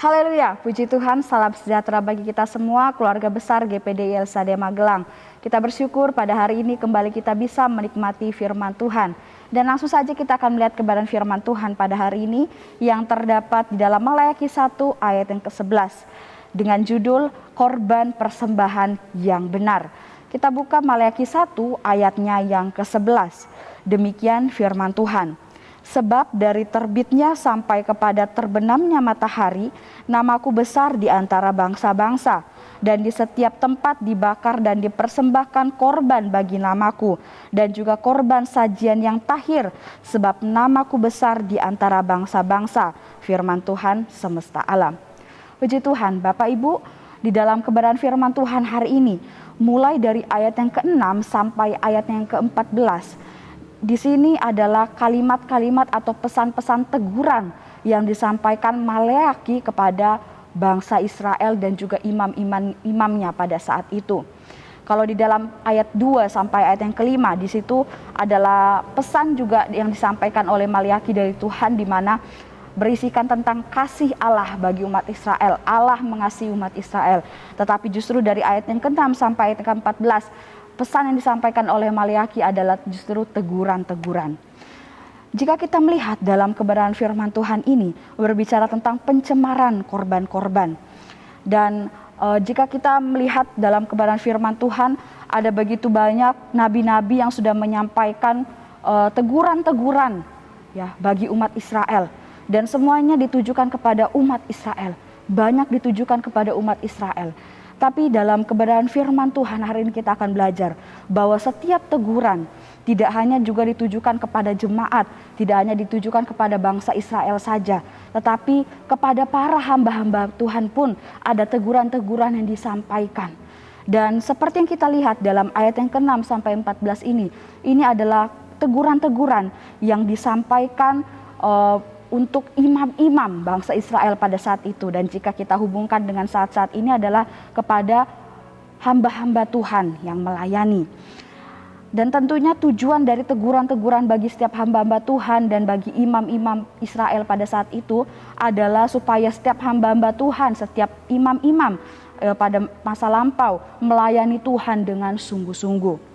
Haleluya, puji Tuhan, salam sejahtera bagi kita semua, keluarga besar GPDI LSAD Magelang. Kita bersyukur pada hari ini kembali kita bisa menikmati firman Tuhan. Dan langsung saja kita akan melihat kebenaran firman Tuhan pada hari ini yang terdapat di dalam Malayaki 1 ayat yang ke-11 dengan judul Korban Persembahan yang Benar. Kita buka Malayaki 1 ayatnya yang ke-11. Demikian firman Tuhan. Sebab dari terbitnya sampai kepada terbenamnya matahari, namaku besar di antara bangsa-bangsa, dan di setiap tempat dibakar dan dipersembahkan korban bagi namaku, dan juga korban sajian yang tahir, sebab namaku besar di antara bangsa-bangsa, firman Tuhan semesta alam. Puji Tuhan, Bapak Ibu, di dalam kebenaran firman Tuhan hari ini, mulai dari ayat yang ke-6 sampai ayat yang ke-14, di sini adalah kalimat-kalimat atau pesan-pesan teguran yang disampaikan Malayaki kepada bangsa Israel dan juga imamnya pada saat itu. Kalau di dalam ayat 2 sampai ayat yang ke-5, di situ adalah pesan juga yang disampaikan oleh Malayaki dari Tuhan, di mana berisikan tentang kasih Allah bagi umat Israel. Allah mengasihi umat Israel. Tetapi justru dari ayat yang ke-6 sampai ayat yang ke-14, pesan yang disampaikan oleh Malayaki adalah justru teguran-teguran. Jika kita melihat dalam kebenaran firman Tuhan ini berbicara tentang pencemaran korban-korban. Dan jika kita melihat dalam kebenaran firman Tuhan, ada begitu banyak nabi-nabi yang sudah menyampaikan teguran-teguran ya bagi umat Israel. Dan semuanya ditujukan kepada umat Israel. Banyak ditujukan kepada umat Israel. Tapi dalam kebenaran firman Tuhan hari ini kita akan belajar bahwa setiap teguran tidak hanya juga ditujukan kepada jemaat, tidak hanya ditujukan kepada bangsa Israel saja, tetapi kepada para hamba-hamba Tuhan pun ada teguran-teguran yang disampaikan. Dan seperti yang kita lihat dalam ayat yang ke-6 sampai 14 ini adalah teguran-teguran yang disampaikan untuk imam-imam bangsa Israel pada saat itu. Dan jika kita hubungkan dengan saat-saat ini adalah kepada hamba-hamba Tuhan yang melayani. Dan tentunya tujuan dari teguran-teguran bagi setiap hamba-hamba Tuhan dan bagi imam-imam Israel pada saat itu adalah supaya setiap hamba-hamba Tuhan, setiap imam-imam pada masa lampau melayani Tuhan dengan sungguh-sungguh.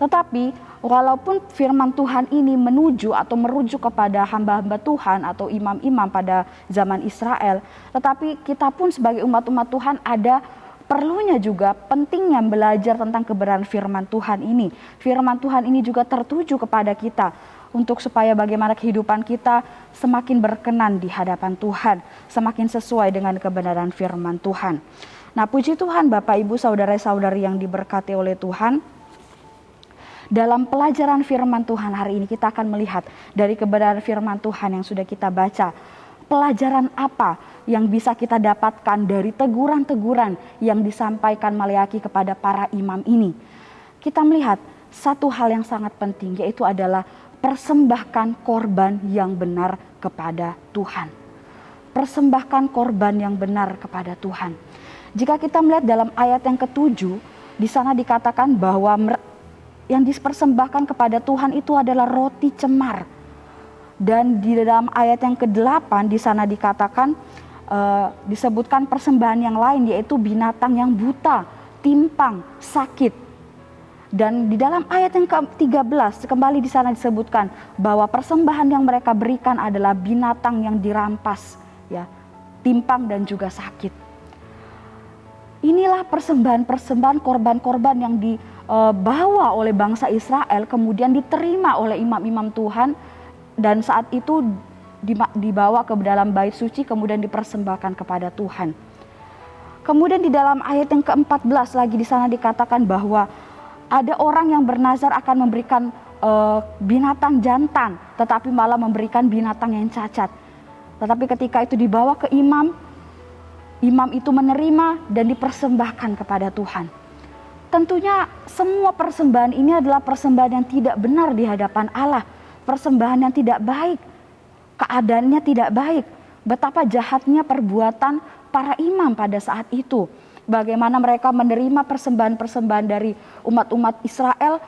Tetapi walaupun firman Tuhan ini menuju atau merujuk kepada hamba-hamba Tuhan atau imam-imam pada zaman Israel, tetapi kita pun sebagai umat-umat Tuhan ada perlunya juga pentingnya belajar tentang kebenaran firman Tuhan ini. Firman Tuhan ini juga tertuju kepada kita untuk supaya bagaimana kehidupan kita semakin berkenan di hadapan Tuhan, semakin sesuai dengan kebenaran firman Tuhan. Nah, puji Tuhan Bapak Ibu saudara-saudari yang diberkati oleh Tuhan. Dalam pelajaran firman Tuhan hari ini kita akan melihat dari kebenaran firman Tuhan yang sudah kita baca. Pelajaran apa yang bisa kita dapatkan dari teguran-teguran yang disampaikan Malayaki kepada para imam ini. Kita melihat satu hal yang sangat penting, yaitu adalah persembahkan korban yang benar kepada Tuhan. Persembahkan korban yang benar kepada Tuhan. Jika kita melihat dalam ayat yang ke-7, di sana dikatakan bahwa yang dipersembahkan kepada Tuhan itu adalah roti cemar. Dan di dalam ayat yang ke-8 di sana dikatakan disebutkan persembahan yang lain, yaitu binatang yang buta, timpang, sakit. Dan di dalam ayat yang ke-13 kembali di sana disebutkan bahwa persembahan yang mereka berikan adalah binatang yang dirampas, ya, timpang dan juga sakit. Inilah persembahan-persembahan korban-korban yang dibawa oleh bangsa Israel, kemudian diterima oleh imam-imam Tuhan, dan saat itu dibawa ke dalam bait suci, kemudian dipersembahkan kepada Tuhan. Kemudian di dalam ayat yang ke-14 lagi di sana dikatakan bahwa ada orang yang bernazar akan memberikan binatang jantan, tetapi malah memberikan binatang yang cacat. Tetapi ketika itu dibawa ke imam itu menerima dan dipersembahkan kepada Tuhan. Tentunya semua persembahan ini adalah persembahan yang tidak benar di hadapan Allah. Persembahan yang tidak baik, keadaannya tidak baik. Betapa jahatnya perbuatan para imam pada saat itu. Bagaimana mereka menerima persembahan-persembahan dari umat-umat Israel,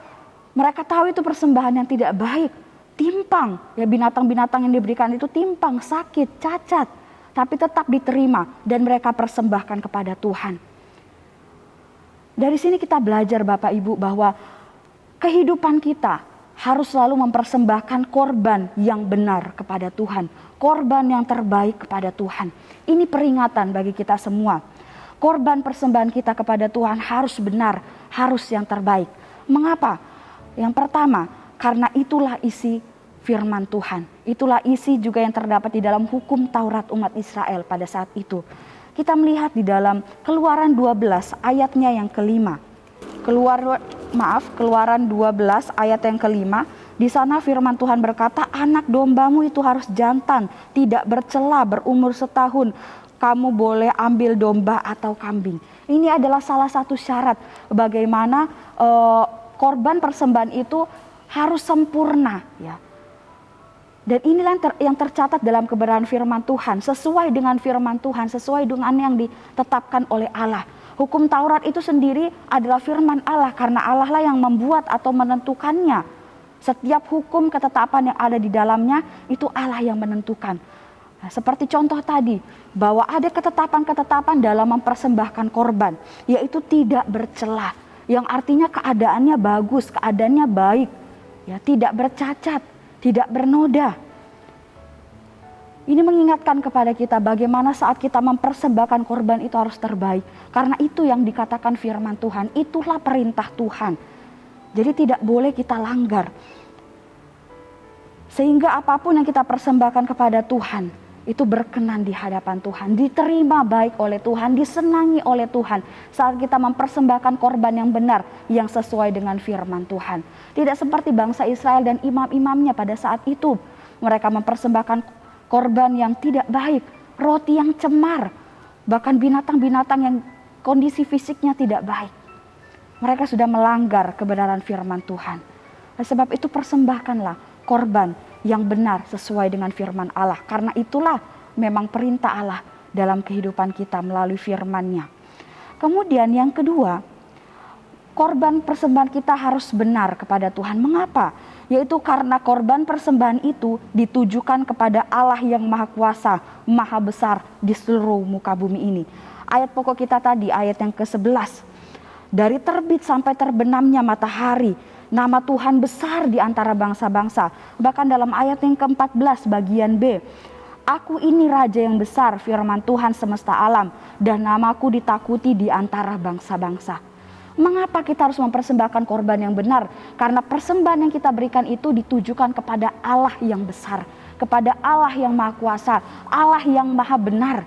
Mereka tahu itu persembahan yang tidak baik, timpang. Ya, binatang-binatang yang diberikan itu timpang, sakit, cacat, tapi tetap diterima dan mereka persembahkan kepada Tuhan. Dari sini kita belajar Bapak Ibu bahwa kehidupan kita harus selalu mempersembahkan korban yang benar kepada Tuhan, korban yang terbaik kepada Tuhan. Ini peringatan bagi kita semua. Korban persembahan kita kepada Tuhan harus benar, harus yang terbaik. Mengapa? Yang pertama, karena itulah isi firman Tuhan. Itulah isi juga yang terdapat di dalam hukum Taurat umat Israel pada saat itu. Kita melihat di dalam Keluaran 12 ayatnya yang kelima. Keluaran 12 ayat yang kelima. Di sana firman Tuhan berkata, anak dombamu itu harus jantan, tidak bercela, berumur setahun. Kamu boleh ambil domba atau kambing. Ini adalah salah satu syarat bagaimana korban persembahan itu harus sempurna, ya. Dan inilah yang tercatat dalam kebenaran firman Tuhan, sesuai dengan firman Tuhan, sesuai dengan yang ditetapkan oleh Allah. Hukum Taurat itu sendiri adalah firman Allah, karena Allah lah yang membuat atau menentukannya. Setiap hukum ketetapan yang ada di dalamnya itu Allah yang menentukan. Nah, seperti contoh tadi, bahwa ada ketetapan-ketetapan dalam mempersembahkan korban, yaitu tidak bercelah, yang artinya keadaannya bagus, keadaannya baik, ya, tidak bercacat, tidak bernoda. Ini mengingatkan kepada kita bagaimana saat kita mempersembahkan korban itu harus terbaik. Karena itu yang dikatakan firman Tuhan, itulah perintah Tuhan. Jadi tidak boleh kita langgar. Sehingga apapun yang kita persembahkan kepada Tuhan, itu berkenan di hadapan Tuhan, diterima baik oleh Tuhan, disenangi oleh Tuhan saat kita mempersembahkan korban yang benar, yang sesuai dengan firman Tuhan. Tidak seperti bangsa Israel dan imam-imamnya pada saat itu. Mereka mempersembahkan korban yang tidak baik, roti yang cemar, bahkan binatang-binatang yang kondisi fisiknya tidak baik. Mereka sudah melanggar kebenaran firman Tuhan. Oleh sebab itu persembahkanlah korban yang benar sesuai dengan firman Allah. Karena itulah memang perintah Allah dalam kehidupan kita melalui firman-Nya. Kemudian yang kedua, korban persembahan kita harus benar kepada Tuhan. Mengapa? Yaitu karena korban persembahan itu ditujukan kepada Allah yang Maha Kuasa, Maha Besar di seluruh muka bumi ini. Ayat pokok kita tadi, ayat yang ke-11. Dari terbit sampai terbenamnya matahari, nama Tuhan besar di antara bangsa-bangsa. Bahkan dalam ayat yang ke-14 bagian B. Aku ini Raja yang besar, firman Tuhan semesta alam, dan namaku ditakuti di antara bangsa-bangsa. Mengapa kita harus mempersembahkan korban yang benar? Karena persembahan yang kita berikan itu ditujukan kepada Allah yang besar, kepada Allah yang Maha Kuasa, Allah yang Maha Benar.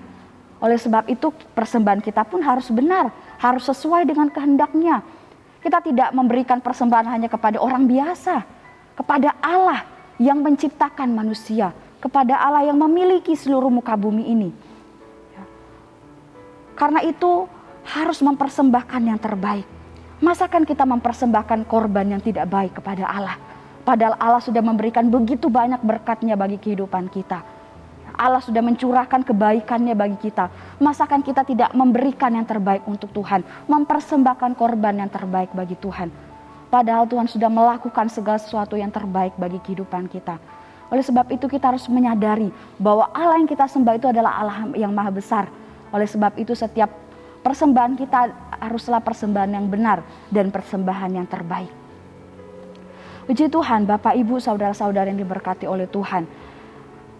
Oleh sebab itu persembahan kita pun harus benar, harus sesuai dengan kehendak-Nya. Kita tidak memberikan persembahan hanya kepada orang biasa, kepada Allah yang menciptakan manusia, kepada Allah yang memiliki seluruh muka bumi ini. Karena itu harus mempersembahkan yang terbaik. Masakan kita mempersembahkan korban yang tidak baik kepada Allah? Padahal Allah sudah memberikan begitu banyak berkat-Nya bagi kehidupan kita. Allah sudah mencurahkan kebaikan-Nya bagi kita. Masakan kita tidak memberikan yang terbaik untuk Tuhan, mempersembahkan korban yang terbaik bagi Tuhan? Padahal Tuhan sudah melakukan segala sesuatu yang terbaik bagi kehidupan kita. Oleh sebab itu kita harus menyadari bahwa Allah yang kita sembah itu adalah Allah yang Maha Besar. Oleh sebab itu setiap persembahan kita haruslah persembahan yang benar dan persembahan yang terbaik. Puji Tuhan, Bapak, Ibu, saudara-saudara yang diberkati oleh Tuhan.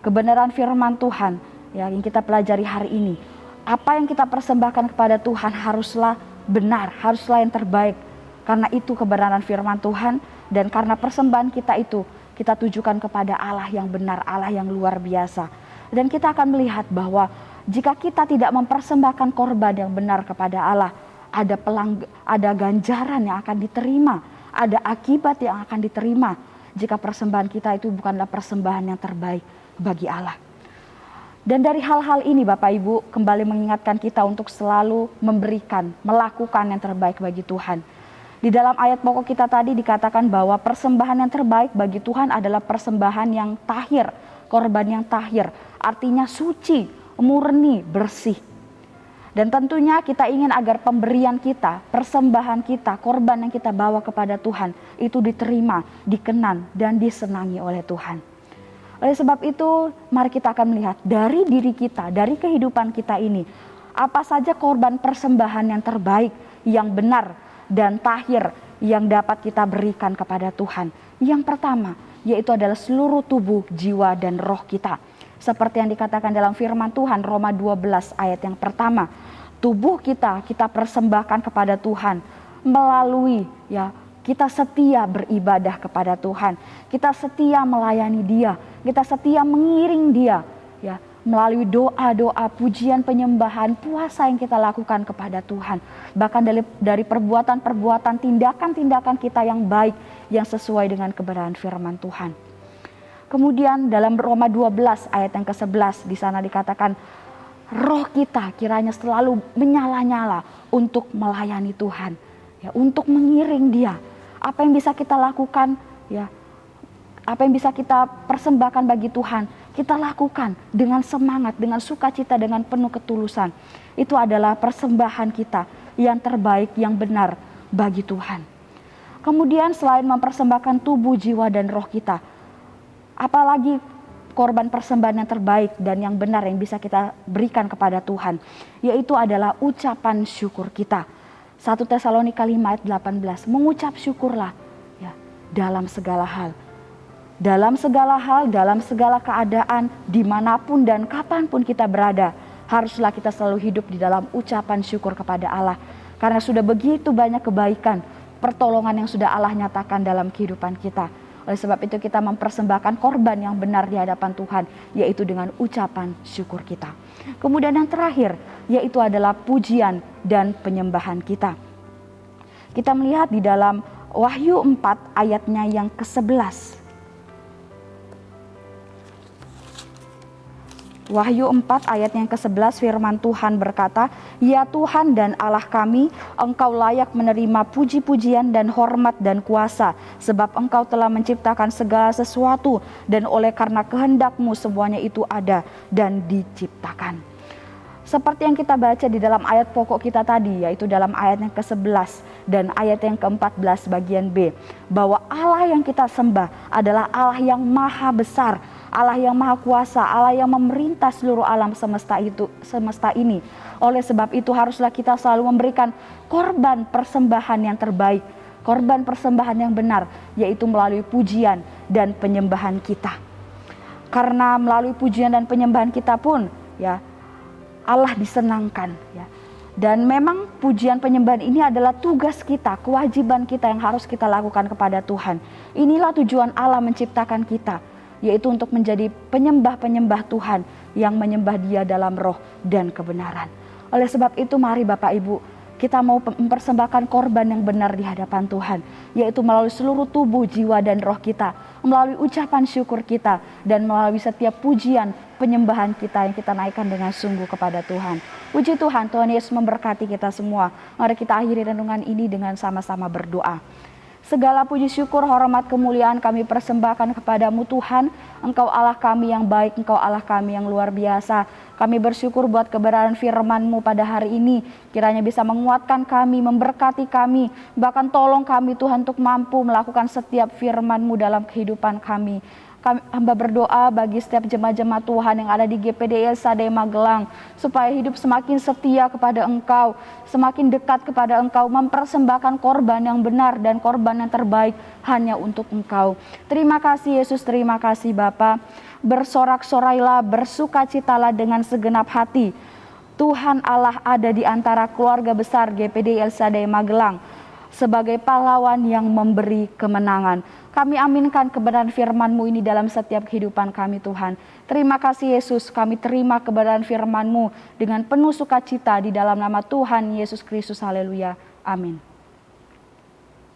Kebenaran firman Tuhan yang kita pelajari hari ini. Apa yang kita persembahkan kepada Tuhan haruslah benar, haruslah yang terbaik. Karena itu kebenaran firman Tuhan, dan karena persembahan kita itu kita tujukan kepada Allah yang benar, Allah yang luar biasa. Dan kita akan melihat bahwa jika kita tidak mempersembahkan korban yang benar kepada Allah, ada ganjaran yang akan diterima, ada akibat yang akan diterima jika persembahan kita itu bukanlah persembahan yang terbaik bagi Allah. Dan dari hal-hal ini Bapak Ibu kembali mengingatkan kita untuk selalu memberikan, melakukan yang terbaik bagi Tuhan. Di dalam ayat pokok kita tadi dikatakan bahwa persembahan yang terbaik bagi Tuhan adalah persembahan yang tahir, korban yang tahir, artinya suci, murni, bersih. Dan tentunya kita ingin agar pemberian kita, persembahan kita, korban yang kita bawa kepada Tuhan itu diterima, dikenan, dan disenangi oleh Tuhan. Oleh sebab itu, mari kita akan melihat dari diri kita, dari kehidupan kita ini, apa saja korban persembahan yang terbaik, yang benar, dan tahir yang dapat kita berikan kepada Tuhan. Yang pertama, yaitu adalah seluruh tubuh, jiwa, dan roh kita. Seperti yang dikatakan dalam firman Tuhan, Roma 12 ayat yang pertama. Tubuh kita persembahkan kepada Tuhan melalui kita setia beribadah kepada Tuhan. Kita setia melayani Dia. Kita setia mengiring Dia. Melalui doa-doa, pujian, penyembahan, puasa yang kita lakukan kepada Tuhan. Bahkan dari perbuatan-perbuatan, tindakan-tindakan kita yang baik, yang sesuai dengan kebenaran firman Tuhan. Kemudian dalam Roma 12 ayat yang ke-11, di sana dikatakan, roh kita kiranya selalu menyala-nyala untuk melayani Tuhan. Untuk mengiring Dia. Apa yang bisa kita lakukan, apa yang bisa kita persembahkan bagi Tuhan, kita lakukan dengan semangat, dengan sukacita, dengan penuh ketulusan. Itu adalah persembahan kita yang terbaik, yang benar bagi Tuhan. Kemudian selain mempersembahkan tubuh, jiwa, dan roh kita, apalagi korban persembahan yang terbaik dan yang benar yang bisa kita berikan kepada Tuhan, yaitu adalah ucapan syukur kita. 1 Tesalonika 5 ayat 18, mengucap syukurlah dalam segala hal. Dalam segala hal, dalam segala keadaan, dimanapun dan kapanpun kita berada, haruslah kita selalu hidup di dalam ucapan syukur kepada Allah. Karena sudah begitu banyak kebaikan, pertolongan yang sudah Allah nyatakan dalam kehidupan kita. Oleh sebab itu kita mempersembahkan korban yang benar di hadapan Tuhan, yaitu dengan ucapan syukur kita. Kemudian yang terakhir, yaitu adalah pujian dan penyembahan kita. Kita melihat di dalam Wahyu 4 ayatnya yang ke-11. Wahyu 4 ayat yang ke-11 firman Tuhan berkata, ya Tuhan dan Allah kami, Engkau layak menerima puji-pujian dan hormat dan kuasa, sebab Engkau telah menciptakan segala sesuatu, dan oleh karena kehendak-Mu semuanya itu ada dan diciptakan. Seperti yang kita baca di dalam ayat pokok kita tadi, yaitu dalam ayat yang ke-11 dan ayat yang ke-14 bagian B, bahwa Allah yang kita sembah adalah Allah yang maha besar, Allah yang maha kuasa, Allah yang memerintah seluruh alam semesta ini. Oleh sebab itu haruslah kita selalu memberikan korban persembahan yang terbaik, korban persembahan yang benar, yaitu melalui pujian dan penyembahan kita. Karena melalui pujian dan penyembahan kita pun Allah disenangkan. Dan memang pujian penyembahan ini adalah tugas kita, kewajiban kita yang harus kita lakukan kepada Tuhan. Inilah tujuan Allah menciptakan kita, yaitu untuk menjadi penyembah-penyembah Tuhan yang menyembah Dia dalam roh dan kebenaran. Oleh sebab itu mari Bapak Ibu, kita mau mempersembahkan korban yang benar di hadapan Tuhan, yaitu melalui seluruh tubuh, jiwa, dan roh kita, melalui ucapan syukur kita, dan melalui setiap pujian, penyembahan kita yang kita naikkan dengan sungguh kepada Tuhan. Puji Tuhan, Tuhan Yesus memberkati kita semua. Mari kita akhiri renungan ini dengan sama-sama berdoa. Segala puji syukur, hormat, kemuliaan kami persembahkan kepadamu Tuhan. Engkau Allah kami yang baik, Engkau Allah kami yang luar biasa. Kami bersyukur buat kebenaran firman-Mu pada hari ini. Kiranya bisa menguatkan kami, memberkati kami. Bahkan tolong kami Tuhan untuk mampu melakukan setiap firman-Mu dalam kehidupan kami. Hamba berdoa bagi setiap jemaat-jemaat Tuhan yang ada di GPDI Sadai Magelang, supaya hidup semakin setia kepada Engkau, semakin dekat kepada Engkau, mempersembahkan korban yang benar dan korban yang terbaik hanya untuk Engkau. Terima kasih Yesus, terima kasih Bapa. Bersorak-sorailah, bersukacitalah dengan segenap hati. Tuhan Allah ada di antara keluarga besar GPDI Sadai Magelang sebagai pahlawan yang memberi kemenangan. Kami aminkan kebenaran firman-Mu ini dalam setiap kehidupan kami Tuhan. Terima kasih Yesus, kami terima kebenaran firman-Mu dengan penuh sukacita di dalam nama Tuhan Yesus Kristus. Haleluya. Amin.